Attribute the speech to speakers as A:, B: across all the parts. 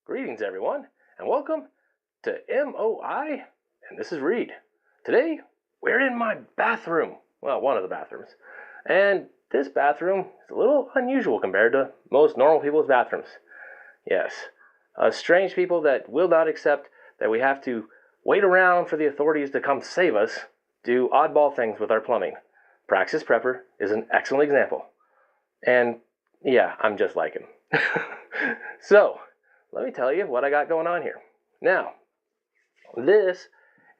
A: Greetings, everyone, and welcome to MOI, and this is Reed. Today, we're in my bathroom. Well, one of the bathrooms. And this bathroom is a little unusual compared to most normal people's bathrooms. Yes, strange people that will not accept that we have to wait around for the authorities to come save us do oddball things with our plumbing. Praxis Prepper is an excellent example. And yeah, I'm just like him. So, let me tell you what I got going on here. Now, this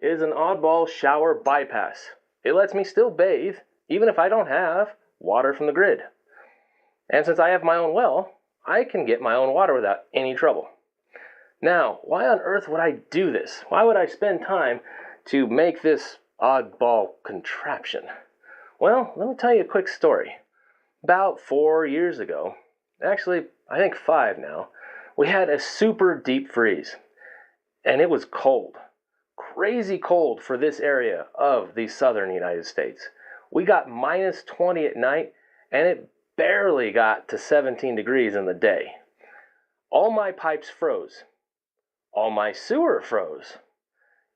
A: is an oddball shower bypass. It lets me still bathe, even if I don't have water from the grid. And since I have my own well, I can get my own water without any trouble. Now, why on earth would I do this? Why would I spend time to make this oddball contraption? Well, let me tell you a quick story. About 4 years ago, actually, I think 5 now, we had a super deep freeze, and it was cold, crazy cold for this area of the southern United States. We got minus 20 at night, and it barely got to 17 degrees in the day. All my pipes froze. All my sewer froze.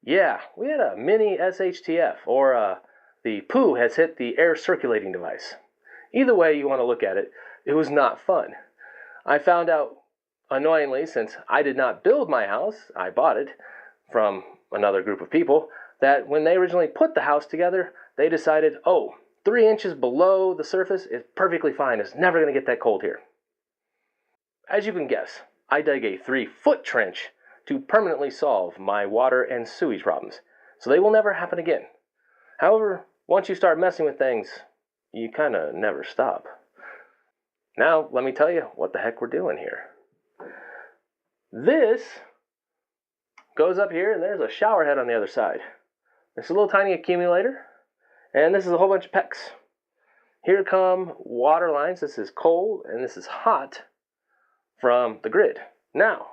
A: Yeah, we had a mini SHTF, or the poo has hit the air circulating device. Either way you want to look at it, it was not fun. I found out, annoyingly, since I did not build my house, I bought it from another group of people, that when they originally put the house together, they decided, 3 inches below the surface is perfectly fine. It's never going to get that cold here. As you can guess, I dug a 3-foot trench to permanently solve my water and sewage problems, so they will never happen again. However, once you start messing with things, you kind of never stop. Now, let me tell you what the heck we're doing here. This goes up here, and there's a shower head on the other side. This is a little tiny accumulator, and this is a whole bunch of PEX. Here come water lines. This is cold, and this is hot from the grid. Now,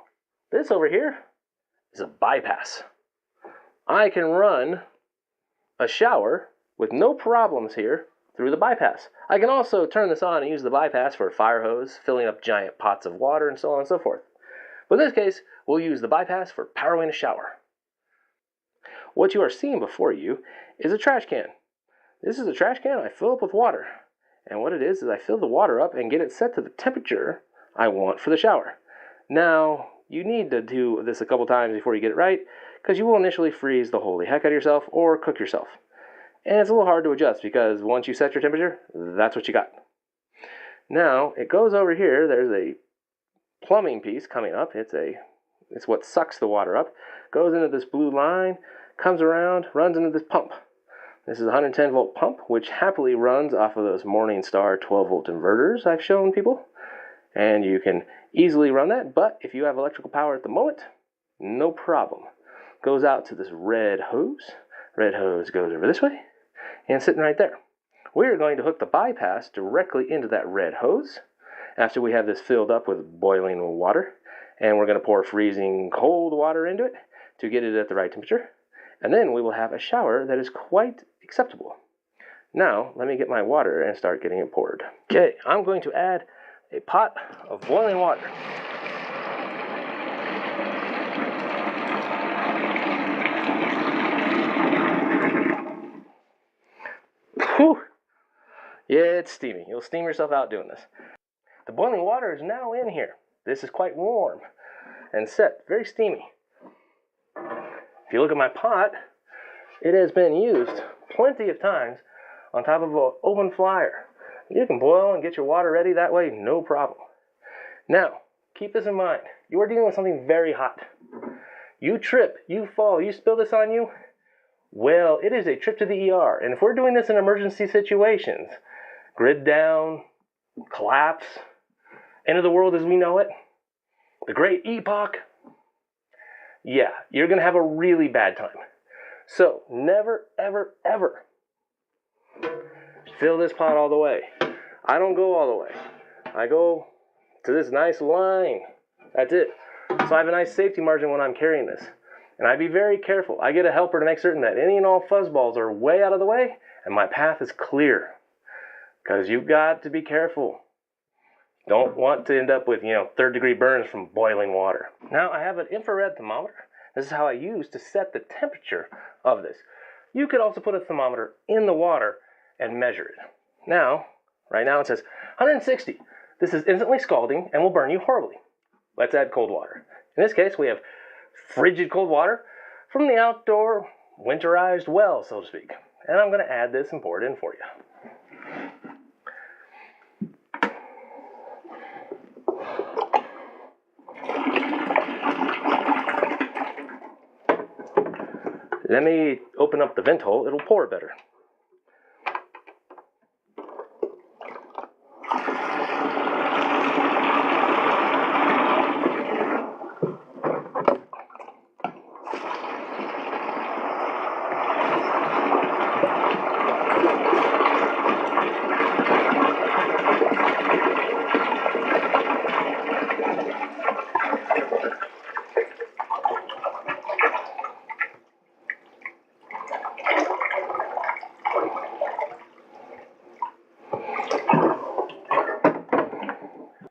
A: this over here is a bypass. I can run a shower with no problems here through the bypass. I can also turn this on and use the bypass for a fire hose, filling up giant pots of water, and so on and so forth. But in this case, we'll use the bypass for powering a shower. What you are seeing before you is a trash can. This is a trash can I fill up with water. And what it is I fill the water up and get it set to the temperature I want for the shower. Now, you need to do this a couple times before you get it right, because you will initially freeze the holy heck out of yourself or cook yourself. And it's a little hard to adjust because once you set your temperature, that's what you got. Now, it goes over here. There's a plumbing piece coming up. It's what sucks the water up. Goes into this blue line, comes around, runs into this pump. This is a 110 volt pump, which happily runs off of those Morningstar 12 volt inverters I've shown people. And you can easily run that, but if you have electrical power at the moment, no problem. Goes out to this red hose. Red hose goes over this way and sitting right there. We're going to hook the bypass directly into that red hose after we have this filled up with boiling water, and we're going to pour freezing cold water into it to get it at the right temperature, and then we will have a shower that is quite acceptable. Now, let me get my water and start getting it poured. Okay, I'm going to add a pot of boiling water. Whew. Yeah, it's steamy. You'll steam yourself out doing this. The boiling water is now in here. This is quite warm and set, very steamy. If you look at my pot, it has been used plenty of times on top of an open flyer. You can boil and get your water ready that way, no problem. Now, keep this in mind. You are dealing with something very hot. You trip, you fall, you spill this on you, well, it is a trip to the ER. And if we're doing this in emergency situations, grid down, collapse, end of the world as we know it, the great epoch, yeah, you're going to have a really bad time. So, never, ever, ever fill this pot all the way. I don't go all the way. I go to this nice line. That's it. So I have a nice safety margin when I'm carrying this. And I be very careful. I get a helper to make certain that any and all fuzzballs are way out of the way and my path is clear. Because you've got to be careful. Don't want to end up with, third-degree burns from boiling water. Now I have an infrared thermometer. This is how I use to set the temperature of this. You could also put a thermometer in the water and measure it. Now, right now it says 160. This is instantly scalding and will burn you horribly. Let's add cold water. In this case, we have frigid cold water from the outdoor winterized well, so to speak. And I'm going to add this and pour it in for you. Let me open up the vent hole, it'll pour better.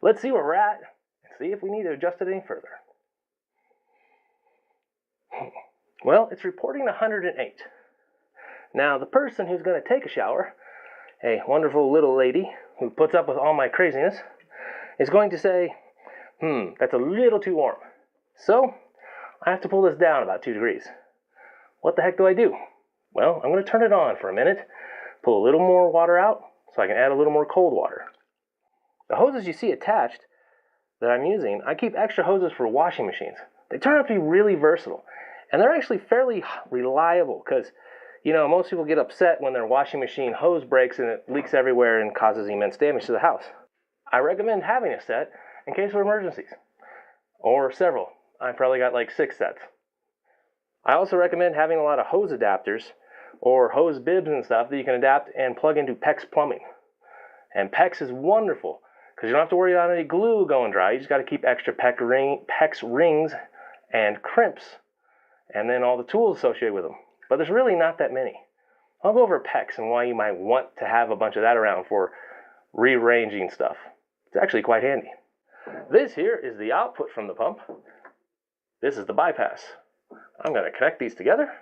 A: Let's see where we're at and see if we need to adjust it any further. Well, it's reporting 108. Now, the person who's going to take a shower, a wonderful little lady who puts up with all my craziness, is going to say, that's a little too warm. So, I have to pull this down about 2 degrees. What the heck do I do? Well, I'm going to turn it on for a minute, pull a little more water out so I can add a little more cold water. The hoses you see attached that I'm using, I keep extra hoses for washing machines. They turn out to be really versatile, and they're actually fairly reliable because, most people get upset when their washing machine hose breaks and it leaks everywhere and causes immense damage to the house. I recommend having a set in case of emergencies, or several. I probably got like 6 sets. I also recommend having a lot of hose adapters or hose bibs and stuff that you can adapt and plug into PEX plumbing. And PEX is wonderful because you don't have to worry about any glue going dry. You just got to keep extra PEX rings and crimps and then all the tools associated with them. But there's really not that many. I'll go over PEX and why you might want to have a bunch of that around for rearranging stuff. It's actually quite handy. This here is the output from the pump. This is the bypass. I'm going to connect these together,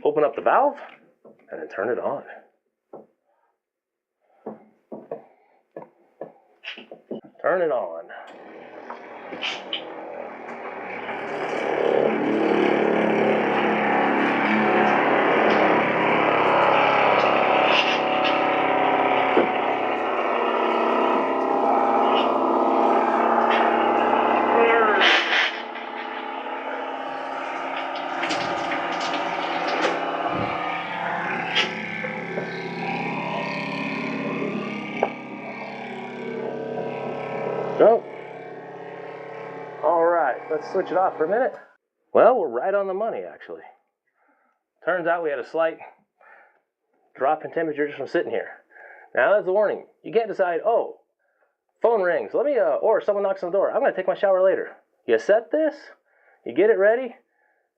A: open up the valve, and then turn it on. Turn it on. So, all right, let's switch it off for a minute. Well, we're right on the money, actually. Turns out we had a slight drop in temperature just from sitting here. Now, that's the warning. You can't decide, phone rings, or someone knocks on the door. I'm going to take my shower later. You set this, you get it ready,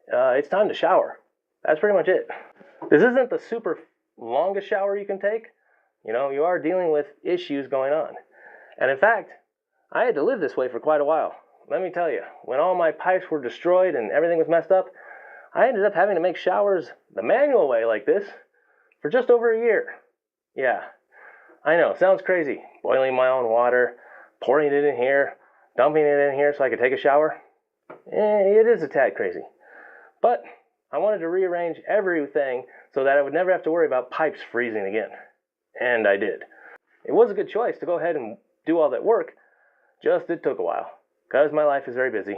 A: it's time to shower. That's pretty much it. This isn't the super longest shower you can take. You are dealing with issues going on. And in fact, I had to live this way for quite a while. Let me tell you, when all my pipes were destroyed and everything was messed up, I ended up having to make showers the manual way like this for just over a year. Yeah, I know, sounds crazy. Boiling my own water, pouring it in here, dumping it in here so I could take a shower. It is a tad crazy. But I wanted to rearrange everything so that I would never have to worry about pipes freezing again. And I did. It was a good choice to go ahead and do all that work. Just it took a while, because my life is very busy,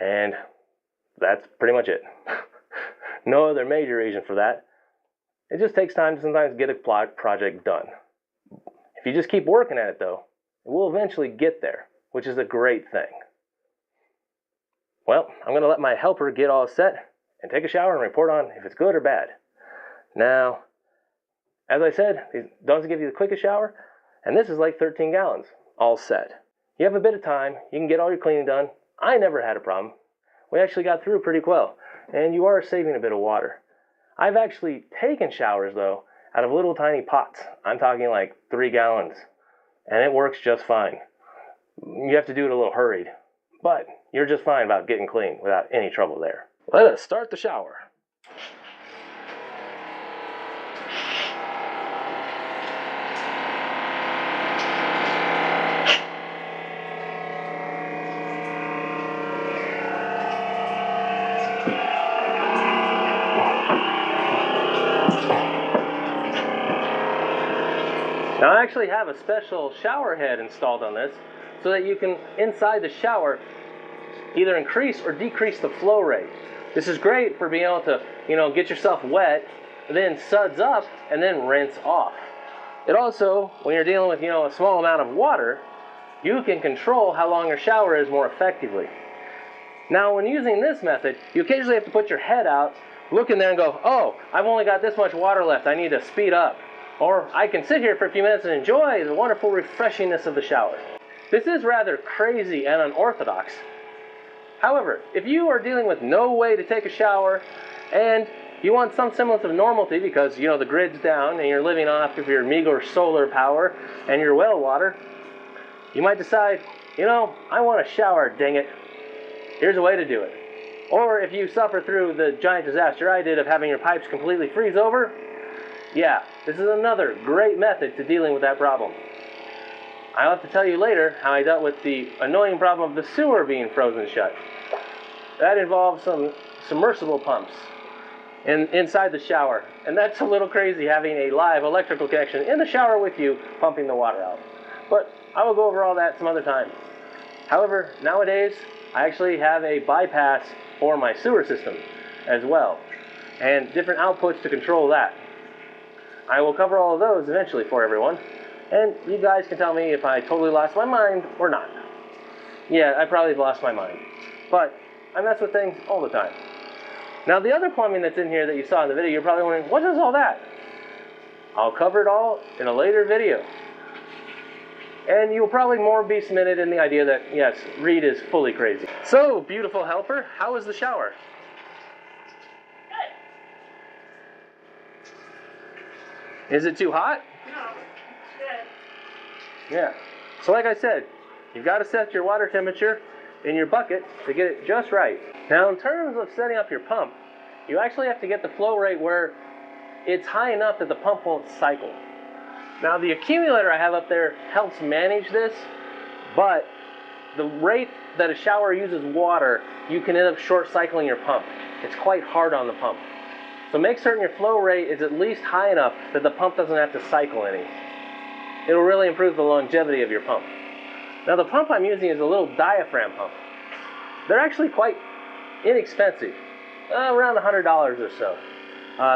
A: and that's pretty much it. No other major reason for that. It just takes time to sometimes get a project done. If you just keep working at it, though, it will eventually get there, which is a great thing. Well, I'm going to let my helper get all set and take a shower and report on if it's good or bad. Now, as I said, it doesn't give you the quickest shower, and this is like 13 gallons, all set. You have a bit of time, you can get all your cleaning done. I never had a problem. We actually got through pretty well, and you are saving a bit of water. I've actually taken showers, though, out of little tiny pots. I'm talking like 3 gallons. and it works just fine. You have to do it a little hurried, but you're just fine about getting clean without any trouble there. Let us start the shower. Now I actually have a special shower head installed on this so that you can, inside the shower, either increase or decrease the flow rate. This is great for being able to, get yourself wet, then suds up, and then rinse off. It also, when you're dealing with, a small amount of water, you can control how long your shower is more effectively. Now, when using this method, you occasionally have to put your head out, look in there and go, oh, I've only got this much water left, I need to speed up. Or I can sit here for a few minutes and enjoy the wonderful refreshingness of the shower. This is rather crazy and unorthodox. However, if you are dealing with no way to take a shower and you want some semblance of normalcy because, the grid's down and you're living off of your meager solar power and your well water, you might decide, I want a shower, dang it. Here's a way to do it. Or if you suffer through the giant disaster I did of having your pipes completely freeze over, yeah, this is another great method to dealing with that problem. I'll have to tell you later how I dealt with the annoying problem of the sewer being frozen shut. That involves some submersible pumps inside the shower. And that's a little crazy having a live electrical connection in the shower with you pumping the water out. But I will go over all that some other time. However, nowadays, I actually have a bypass for my sewer system as well, and different outputs to control that. I will cover all of those eventually for everyone, and you guys can tell me if I totally lost my mind or not. Yeah, I probably lost my mind, but I mess with things all the time. Now, the other plumbing that's in here that you saw in the video, you're probably wondering, what is all that? I'll cover it all in a later video. And you'll probably more be cemented in the idea that, yes, Reed is fully crazy. So, beautiful helper, how is the shower? Is it too hot?
B: No, it's good.
A: Yeah. So like I said, you've got to set your water temperature in your bucket to get it just right. Now in terms of setting up your pump, you actually have to get the flow rate where it's high enough that the pump won't cycle. Now the accumulator I have up there helps manage this, but the rate that a shower uses water, you can end up short cycling your pump. It's quite hard on the pump. So make certain your flow rate is at least high enough that the pump doesn't have to cycle any. It'll really improve the longevity of your pump. Now the pump I'm using is a little diaphragm pump. They're actually quite inexpensive, around $100 or so.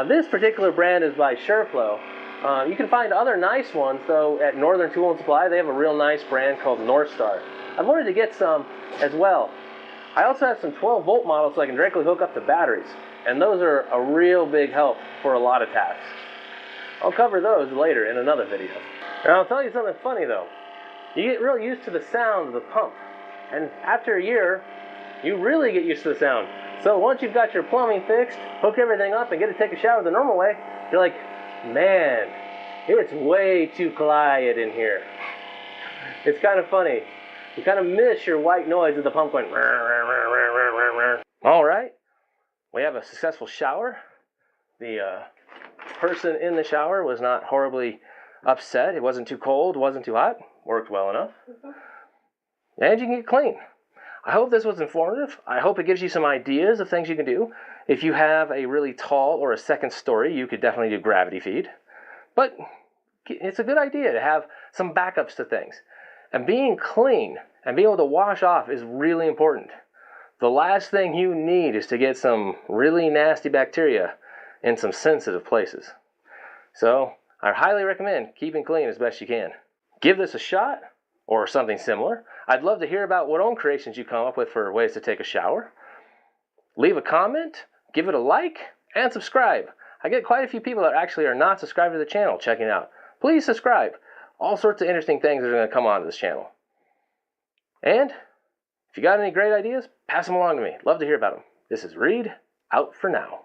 A: This particular brand is by SureFlow. You can find other nice ones though at Northern Tool and Supply. They have a real nice brand called North Star. I've wanted to get some as well. I also have some 12-volt models so I can directly hook up to batteries. And those are a real big help for a lot of tasks. I'll cover those later in another video. And I'll tell you something funny though. You get real used to the sound of the pump. And after a year, you really get used to the sound. So once you've got your plumbing fixed, hook everything up, and get to take a shower the normal way, you're like, man, it's way too quiet in here. It's kind of funny. You kind of miss your white noise of the pump going. All right. We have a successful shower. The person in the shower was not horribly upset. It wasn't too cold, wasn't too hot. Worked well enough. And you can get clean. I hope this was informative. I hope it gives you some ideas of things you can do. If you have a really tall or a second story, you could definitely do gravity feed. But it's a good idea to have some backups to things. And being clean and being able to wash off is really important. The last thing you need is to get some really nasty bacteria in some sensitive places. So I highly recommend keeping clean as best you can. Give this a shot or something similar. I'd love to hear about what own creations you come up with for ways to take a shower. Leave a comment, give it a like, and subscribe. I get quite a few people that actually are not subscribed to the channel checking it out. Please subscribe. All sorts of interesting things are going to come onto this channel. And if you got any great ideas, pass them along to me. Love to hear about them. This is Reed, out for now.